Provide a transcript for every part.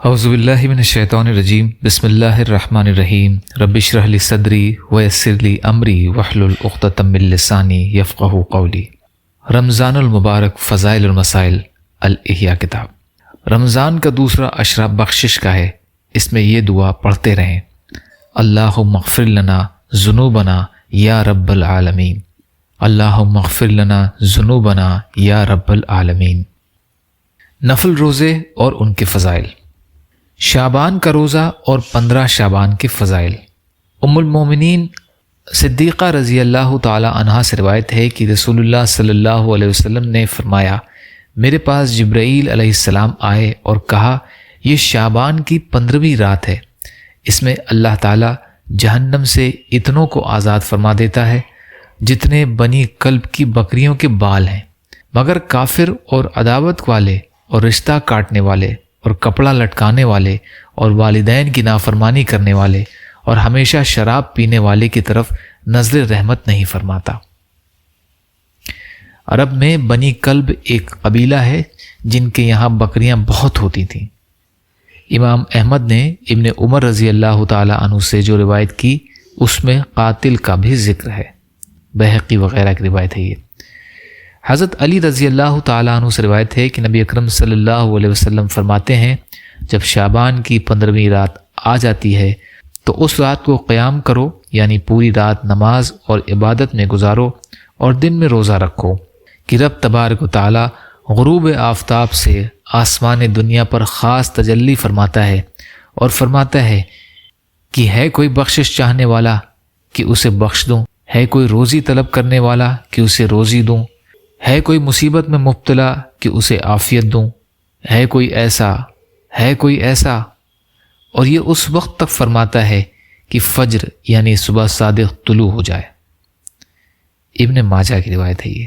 اعوذ باللہ من الشیطان الرجیم بسم اللہ الرحمن الرحیم رب اشرح لی صدری ویسر لی امری واحلل عقدۃ من لسانی یفقہوا قولی۔ رمضان المبارک فضائل المسائل الاحیاء کتاب۔ رمضان کا دوسرا اشرا بخشش کا ہے، اس میں یہ دعا پڑھتے رہیں: اللہم اغفر لنا ذنوبنا یا رب العالمین، اللہم اغفر لنا ذنوبنا یا رب العالمین۔ نفل روزے اور ان کے فضائل۔ شعبان کا روزہ اور 15 شعبان کے فضائل۔ ام المومنین صدیقہ رضی اللہ تعالی عنہا سے روایت ہے کہ رسول اللہ صلی اللہ علیہ وسلم نے فرمایا، میرے پاس جبرائیل علیہ السلام آئے اور کہا، یہ شعبان کی 15ویں رات ہے، اس میں اللہ تعالی جہنم سے اتنوں کو آزاد فرما دیتا ہے جتنے بنی کلب کی بکریوں کے بال ہیں، مگر کافر اور عداوت والے اور رشتہ کاٹنے والے اور کپڑا لٹکانے والے اور والدین کی نافرمانی کرنے والے اور ہمیشہ شراب پینے والے کی طرف نظر رحمت نہیں فرماتا۔ عرب میں بنی کلب ایک قبیلہ ہے جن کے یہاں بکریاں بہت ہوتی تھیں۔ امام احمد نے ابن عمر رضی اللہ تعالی عنہ سے جو روایت کی اس میں قاتل کا بھی ذکر ہے، بہقی وغیرہ کی روایت ہے یہ۔ حضرت علی رضی اللہ تعالیٰ عنہ سے روایت ہے کہ نبی اکرم صلی اللہ علیہ وسلم فرماتے ہیں، جب شعبان کی 15ویں رات آ جاتی ہے تو اس رات کو قیام کرو، یعنی پوری رات نماز اور عبادت میں گزارو اور دن میں روزہ رکھو کہ رب تبارک و تعالیٰ غروب آفتاب سے آسمان دنیا پر خاص تجلی فرماتا ہے اور فرماتا ہے کہ ہے کوئی بخشش چاہنے والا کہ اسے بخش دوں، ہے کوئی روزی طلب کرنے والا کہ اسے روزی دوں، ہے کوئی مصیبت میں مبتلا کہ اسے عافیت دوں، ہے کوئی ایسا، اور یہ اس وقت تک فرماتا ہے کہ فجر یعنی صبح صادق طلوع ہو جائے۔ ابن ماجہ کی روایت ہے یہ۔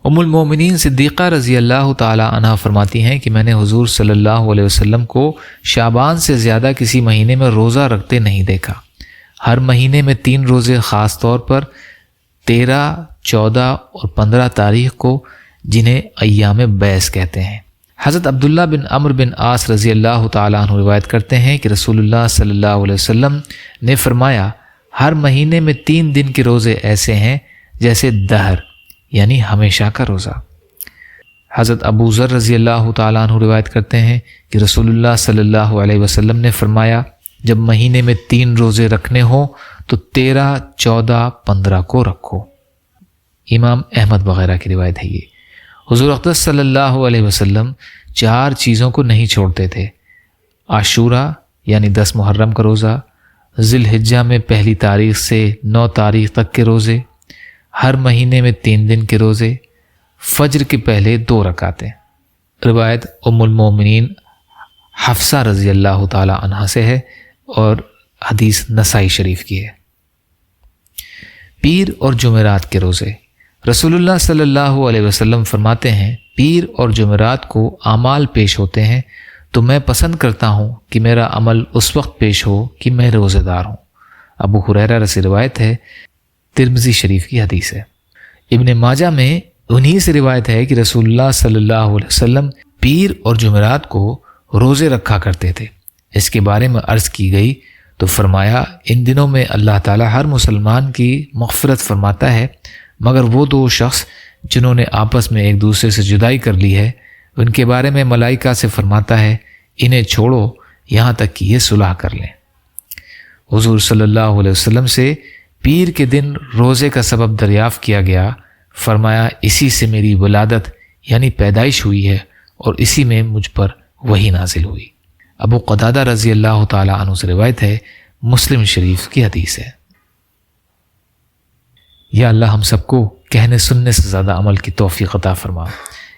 ام المومنین صدیقہ رضی اللہ تعالی عنہا فرماتی ہیں کہ میں نے حضور صلی اللہ علیہ وسلم کو شعبان سے زیادہ کسی مہینے میں روزہ رکھتے نہیں دیکھا۔ ہر مہینے میں 3 روزے، خاص طور پر 13، 14 اور 15 تاریخ کو، جنہیں ایام بیس کہتے ہیں۔ حضرت عبداللہ بن عمرو بن عاص رضی اللہ تعالیٰ عنہ روایت کرتے ہیں کہ رسول اللہ صلی اللہ علیہ وسلم نے فرمایا، ہر مہینے میں 3 دن کے روزے ایسے ہیں جیسے دہر، یعنی ہمیشہ کا روزہ۔ حضرت ابو ذر رضی اللہ تعالیٰ عنہ روایت کرتے ہیں کہ رسول اللہ صلی اللہ علیہ وسلم نے فرمایا، جب مہینے میں 3 روزے رکھنے ہوں تو 13، 14، 15 کو رکھو۔ امام احمد وغیرہ کی روایت ہے یہ۔ حضور اقدس صلی اللہ علیہ وسلم 4 چیزوں کو نہیں چھوڑتے تھے: عاشورہ یعنی 10 محرم کا روزہ، ذی الحجہ میں 1 تاریخ سے 9 تاریخ تک کے روزے، ہر مہینے میں 3 دن کے روزے، فجر کے پہلے 2 رکعتیں۔ روایت ام المومنین حفصہ رضی اللہ تعالی عنہا سے ہے اور حدیث نسائی شریف کی ہے۔ پیر اور جمعرات کے روزے۔ رسول اللہ صلی اللہ علیہ وسلم فرماتے ہیں، پیر اور جمعرات کو اعمال پیش ہوتے ہیں تو میں پسند کرتا ہوں کہ میرا عمل اس وقت پیش ہو کہ میں روزہ دار ہوں۔ ابو ہریرہ سے روایت ہے، ترمذی شریف کی حدیث ہے۔ ابن ماجہ میں انہی سے روایت ہے کہ رسول اللہ صلی اللہ علیہ وسلم پیر اور جمعرات کو روزے رکھا کرتے تھے۔ اس کے بارے میں عرض کی گئی تو فرمایا، ان دنوں میں اللہ تعالی ہر مسلمان کی مغفرت فرماتا ہے مگر وہ 2 شخص جنہوں نے آپس میں ایک دوسرے سے جدائی کر لی ہے، ان کے بارے میں ملائکہ سے فرماتا ہے، انہیں چھوڑو یہاں تک کہ یہ صلح کر لیں۔ حضور صلی اللہ علیہ وسلم سے پیر کے دن روزے کا سبب دریافت کیا گیا، فرمایا، اسی سے میری ولادت یعنی پیدائش ہوئی ہے اور اسی میں مجھ پر وحی نازل ہوئی۔ ابو قتادہ رضی اللہ تعالی عنہ سے روایت ہے، مسلم شریف کی حدیث ہے۔ یا اللہ ہم سب کو کہنے سننے سے زیادہ عمل کی توفیق عطا فرما۔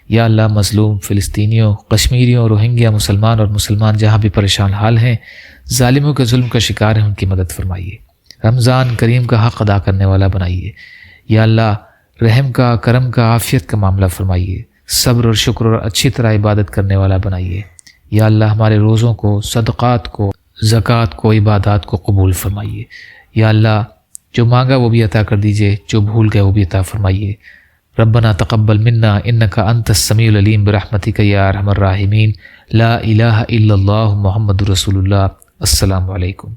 یا اللہ مظلوم فلسطینیوں، کشمیریوں، روہنگیا مسلمان اور مسلمان جہاں بھی پریشان حال ہیں، ظالموں کے ظلم کا شکار ہیں، ان کی مدد فرمائیے۔ رمضان کریم کا حق ادا کرنے والا بنائیے۔ یا اللہ رحم کا، کرم کا، عافیت کا معاملہ فرمائیے۔ صبر اور شکر اور اچھی طرح عبادت کرنے والا بنائیے۔ یا اللہ ہمارے روزوں کو، صدقات کو، زکوٰۃ کو، عبادات کو قبول فرمائیے۔ یا اللہ جو مانگا وہ بھی عطا کر دیجیے، جو بھول گئے وہ بھی عطا فرمائیے۔ ربنا تقبل منا انک انت السمیع العلیم برحمتک یا ارحم الراحمین، لا الہ الا اللہ محمد رسول اللہ۔ السلام علیکم۔